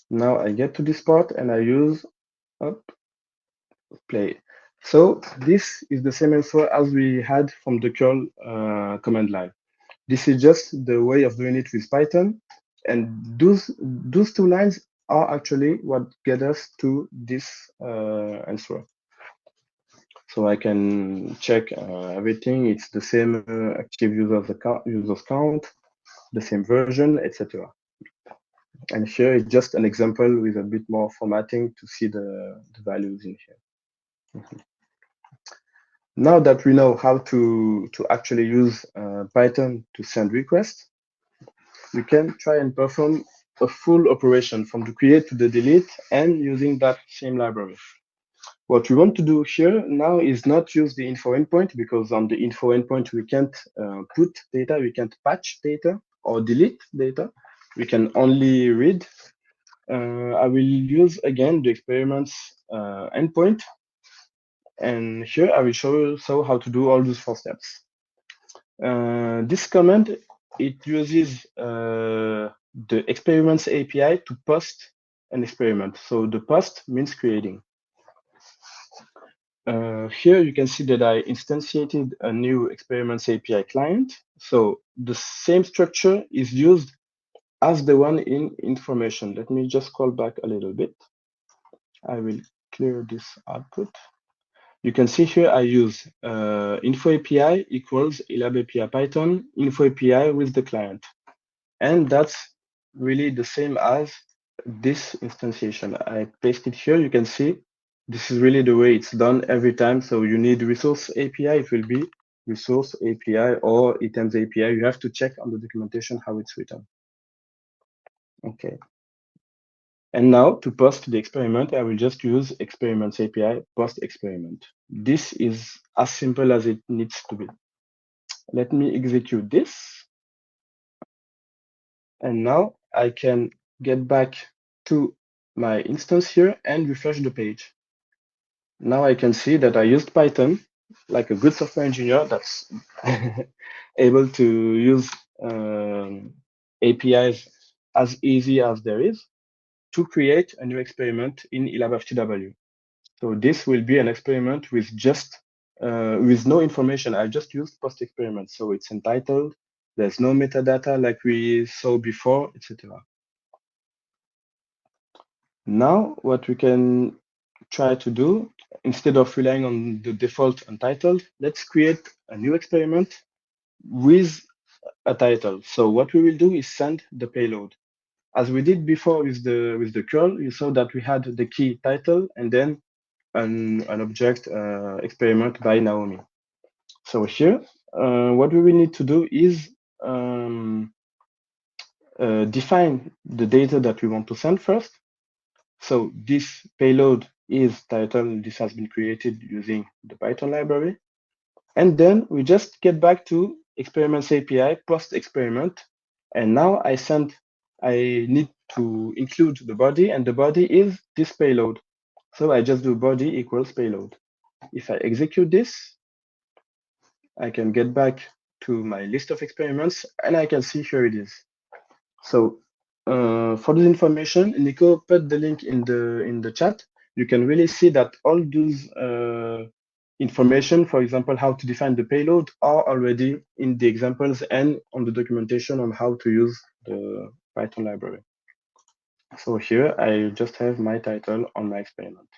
Now I get to this part and I use play. So this is the same info as we had from the curl command line. This is just the way of doing it with Python. And those two lines are actually what get us to this answer. So I can check everything. It's the same active users count, the same version, etc. And here is just an example with a bit more formatting to see the values in here. Now that we know how to actually use Python to send requests, we can try and perform a full operation from the create to the delete and using that same library. What we want to do here now is not use the info endpoint because on the info endpoint we can't put data, we can't patch data or delete data. We can only read. I will use again the experiments endpoint, and here I will show you how to do all those 4 steps. This command, it uses the experiments API to post an experiment. So the post means creating. Here you can see that I instantiated a new experiments API client. So the same structure is used as the one in information. Let me just scroll back a little bit. I will clear this output. You can see here I use info API equals eLab API Python info API with the client. And that's really the same as this instantiation. I paste it here. You can see this is really the way it's done every time. So you need resource API. It will be resource API or items API. You have to check on the documentation how it's written. Okay. And now to post the experiment, I will just use experiments API post experiment. This is as simple as it needs to be. Let me execute this. And now I can get back to my instance here and refresh the page. Now I can see that I used Python like a good software engineer that's able to use APIs as easy as there is to create a new experiment in eLabFTW. So this will be an experiment with just with no information. I just used post experiment, so it's entitled. There's no metadata like we saw before, etc. Now, what we can try to do, instead of relying on the default untitled, let's create a new experiment with a title. So what we will do is send the payload. As we did before with the curl, you saw that we had the key title and then an object experiment by Naomi. So here, what we will need to do is define the data that we want to send first. So this payload is titled, this has been created using the Python library. And then we just get back to experiments API post experiment. And now I need to include the body, and the body is this payload. So I just do body equals payload. If I execute this, I can get back to my list of experiments, and I can see here it is. So for this information, Nico put the link in the chat. You can really see that all those information, for example, how to define the payload, are already in the examples and on the documentation on how to use the Python library. So here I just have my title on my experiment.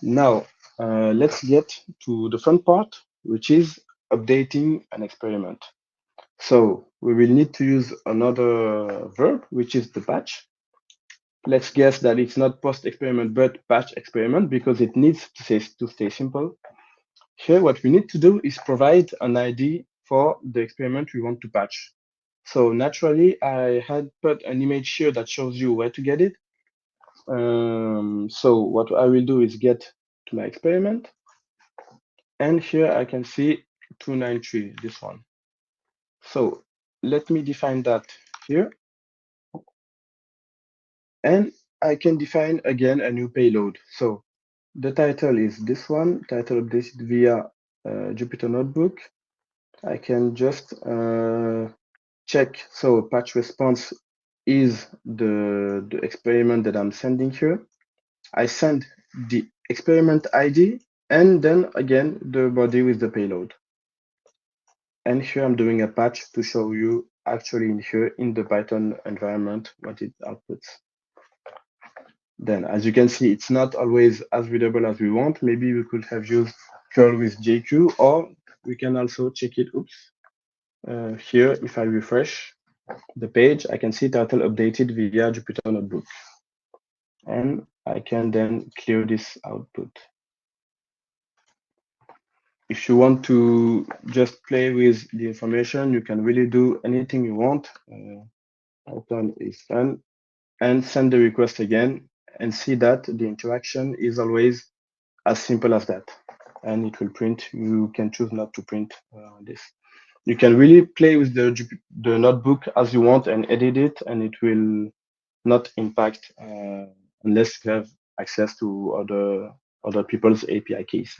Now let's get to the fun part, which is updating an experiment. So we will need to use another verb, which is the patch. Let's guess that it's not post experiment, but patch experiment, because it needs to stay simple. Here, what we need to do is provide an ID for the experiment we want to patch. So naturally, I had put an image here that shows you where to get it. So what I will do is get to my experiment. And here I can see 293, this one. So let me define that here. And I can define again a new payload. So the title is this one, title updated via Jupyter Notebook. I can just check. So patch response is the experiment that I'm sending here. I send the experiment ID and then again the body with the payload. And here I'm doing a patch to show you actually in here in the Python environment what it outputs. Then, as you can see, it's not always as readable as we want. Maybe we could have used curl with JQ, or we can also check it. Oops. Here, if I refresh the page, I can see title updated via Jupyter Notebook. And I can then clear this output. If you want to just play with the information, you can really do anything you want. Python is fun. And send the request again and see that the interaction is always as simple as that. And it will print. You can choose not to print this. You can really play with the notebook as you want and edit it, and it will not impact unless you have access to other people's API keys.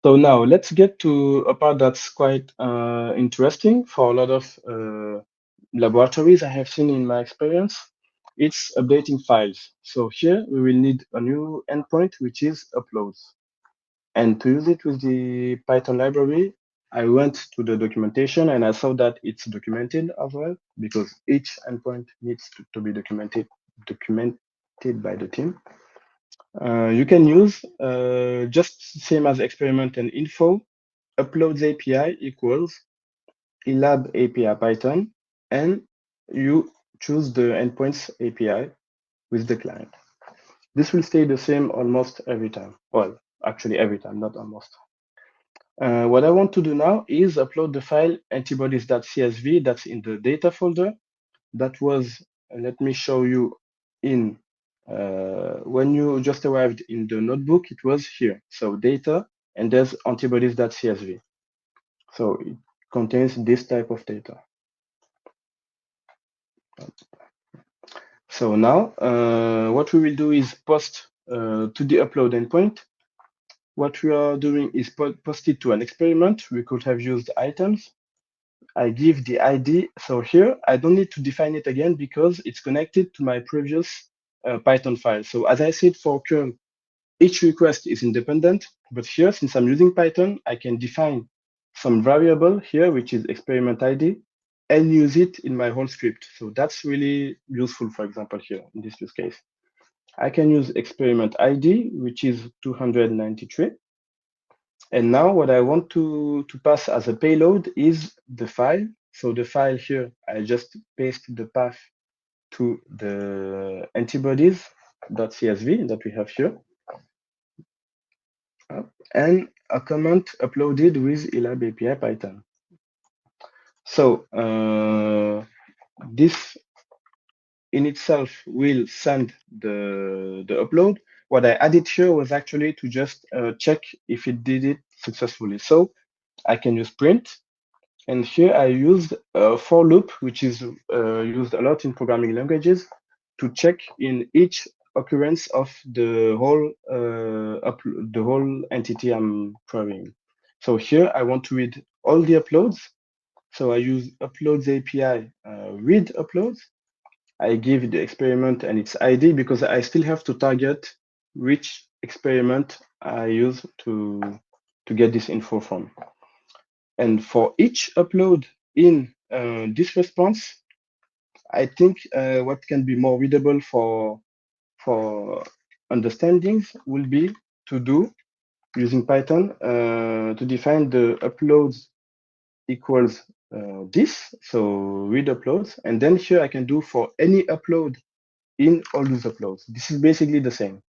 So now let's get to a part that's quite interesting for a lot of laboratories I have seen in my experience. It's updating files. So here we will need a new endpoint, which is uploads. And to use it with the Python library, I went to the documentation and I saw that it's documented as well, because each endpoint needs to be documented by the team. You can use just same as experiment and info, uploads API equals eLabFTW Python, and you choose the endpoints API with the client. This will stay the same almost every time. Well, actually every time, not almost. What I want to do now is upload the file antibodies.csv that's in the data folder. That was, let me show you in, when you just arrived in the notebook, it was here. So data, and there's antibodies.csv. So it contains this type of data. So now what we will do is post to the upload endpoint. What we are doing is post it to an experiment. We could have used items. I give the ID. So here, I don't need to define it again because it's connected to my previous Python file. So as I said for curl, each request is independent. But here, since I'm using Python, I can define some variable here, which is experiment ID, and use it in my whole script. So that's really useful, for example, here in this use case. I can use experiment ID, which is 293. And now what I want to pass as a payload is the file. So the file here, I just paste the path to the antibodies.csv that we have here. and a comment uploaded with eLabAPI Python. So this in itself will send the upload. What I added here was actually to just check if it did it successfully. So I can use print, and here I used a for loop, which is used a lot in programming languages to check in each occurrence of the whole entity I'm querying. So here I want to read all the uploads. So I use uploads API read uploads. I give the experiment and its ID because I still have to target which experiment I use to get this info from. And for each upload in this response, I think what can be more readable for understandings will be to do using Python to define the uploads equals this, so read uploads, and then here I can do for any upload in all those uploads. This is basically the same.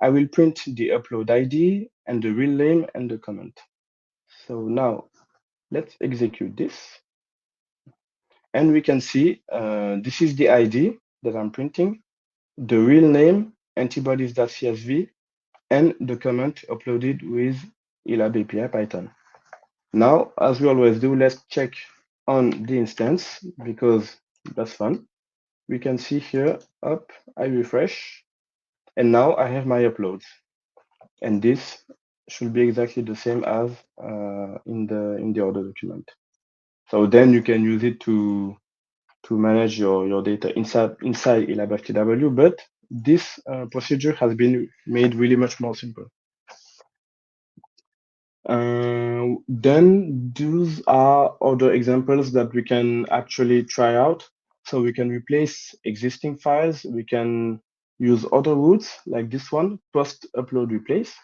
I will print the upload ID and the real name and the comment. So now let's execute this. And we can see this is the ID that I'm printing, the real name, antibodies.csv, and the comment uploaded with eLabAPI Python. Now, as we always do, let's check on the instance because that's fun. We can see here, up, I refresh, and now I have my uploads. And this should be exactly the same as in the other document. So then you can use it to manage your data inside eLabFTW, but this procedure has been made really much more simple. Then those are other examples that we can actually try out. So we can replace existing files. We can use other routes like this one, post upload replace.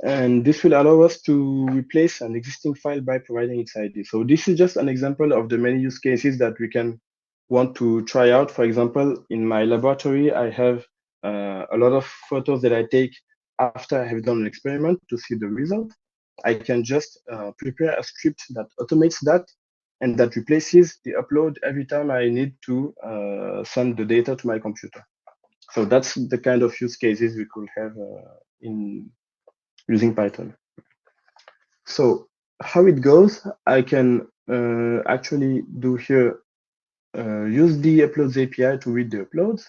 And this will allow us to replace an existing file by providing its ID. So this is just an example of the many use cases that we can want to try out. For example, in my laboratory, I have a lot of photos that I take after I have done an experiment to see the result. I can just prepare a script that automates that and that replaces the upload every time I need to send the data to my computer. So that's the kind of use cases we could have in using Python. So how it goes, I can actually do here, use the uploads API to read the uploads.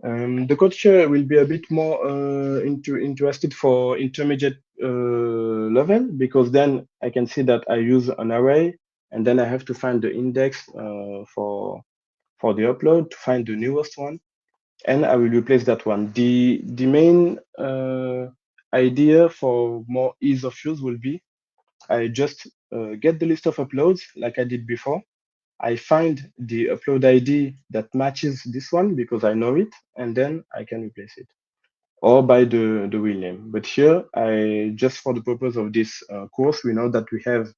The code here will be a bit more interested for intermediate level because then I can see that I use an array and then I have to find the index for the upload to find the newest one, and I will replace that one. The main idea for more ease of use will be I just get the list of uploads like I did before. I find the upload ID that matches this one because I know it, and then I can replace it, or by the real name. But here, I just for the purpose of this course, we know that we have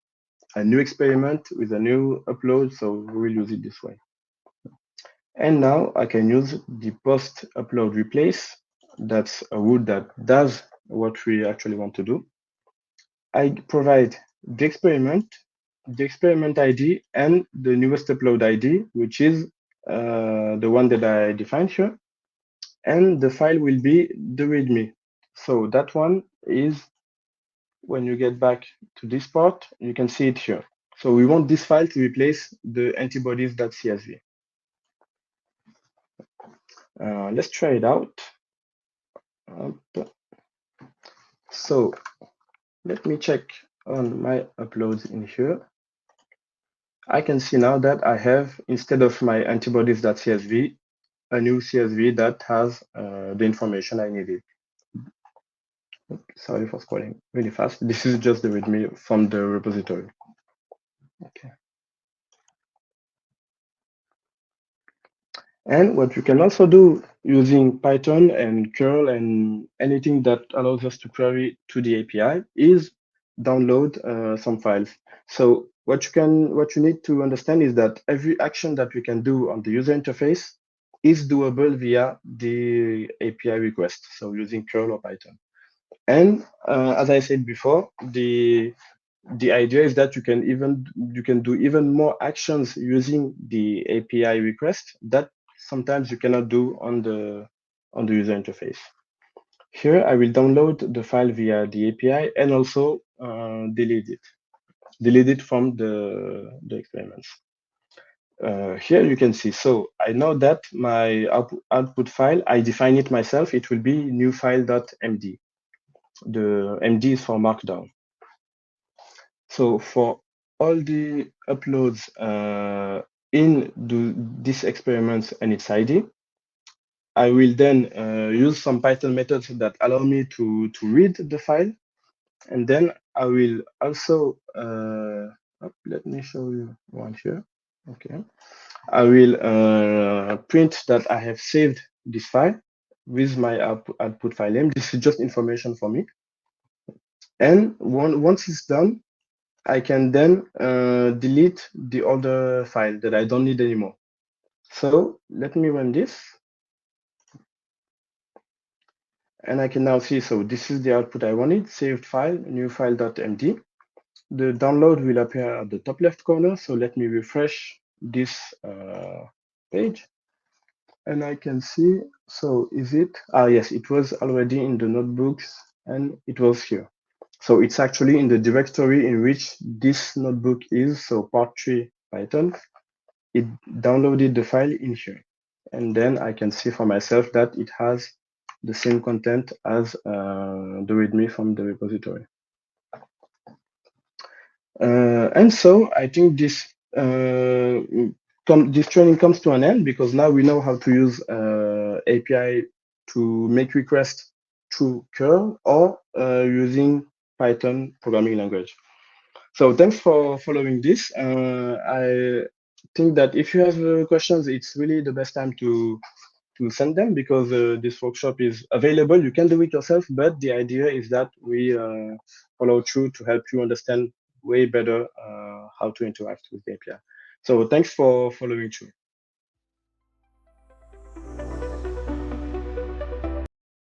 a new experiment with a new upload, so we will use it this way. And now I can use the post upload replace. That's a route that does what we actually want to do. I provide the experiment ID, and the newest upload ID, which is the one that I defined here. And the file will be the README. So that one is, when you get back to this part, you can see it here. So we want this file to replace the antibodies.csv. Let's try it out. So let me check on my uploads in here. I can see now that I have, instead of my antibodies.csv, a new CSV that has the information I needed. Sorry for scrolling really fast. This is just the README from the repository. Okay. And what you can also do using Python and curl and anything that allows us to query to the API is download some files. So what you need to understand is that every action that we can do on the user interface is doable via the API request, so using curl or Python. And as I said before, the idea is that you can do even more actions using the API request that sometimes you cannot do on the user interface. Here, I will download the file via the API and also delete it from the experiments. Here you can see, so I know that my output file, I define it myself, it will be new file.md. The MD is for Markdown. So for all the uploads in this experiment and its ID, I will then use some Python methods that allow me to read the file. And then I will also, let me show you one here. Okay. I will print that I have saved this file with my output file name. This is just information for me. And once it's done, I can then delete the other file that I don't need anymore. So let me run this. And I can now see, so this is the output I wanted, saved file, new file.md. The download will appear at the top left corner. So let me refresh this page. And I can see, so is it? Yes, it was already in the notebooks and it was here. So it's actually in the directory in which this notebook is, so part 3 Python. It downloaded the file in here. And then I can see for myself that it has the same content as the README from the repository. And so I think this this training comes to an end because now we know how to use API to make requests through curl or using Python programming language. So thanks for following this. I think that if you have questions, it's really the best time to send them because this workshop is available. You can do it yourself, but the idea is that we follow through to help you understand way better how to interact with the API. So thanks for following through.